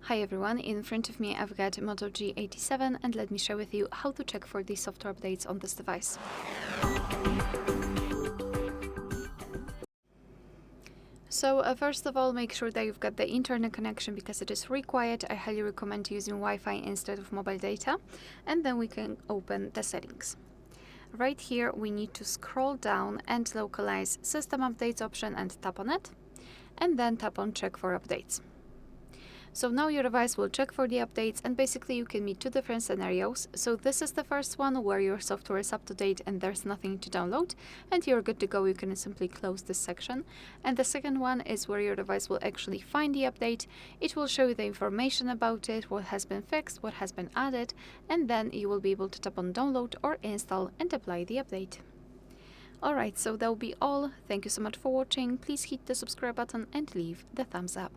Hi everyone, in front of me I've got Moto G87 and let me share with you how to check for the software updates on this device. So first of all, make sure that you've got the internet connection because it is required. I highly recommend using Wi-Fi instead of mobile data, and then we can open the settings. Right here we need to scroll down and localize System Updates option and tap on it, and then tap on Check for Updates. So now your device will check for the updates, and basically you can meet two different scenarios. So this is the first one where your software is up to date and there's nothing to download and you're good to go. You can simply close this section. And the second one is where your device will actually find the update. It will show you the information about it, what has been fixed, what has been added, and then you will be able to tap on download or install and apply the update. Alright, so that will be all. Thank you so much for watching. Please hit the subscribe button and leave the thumbs up.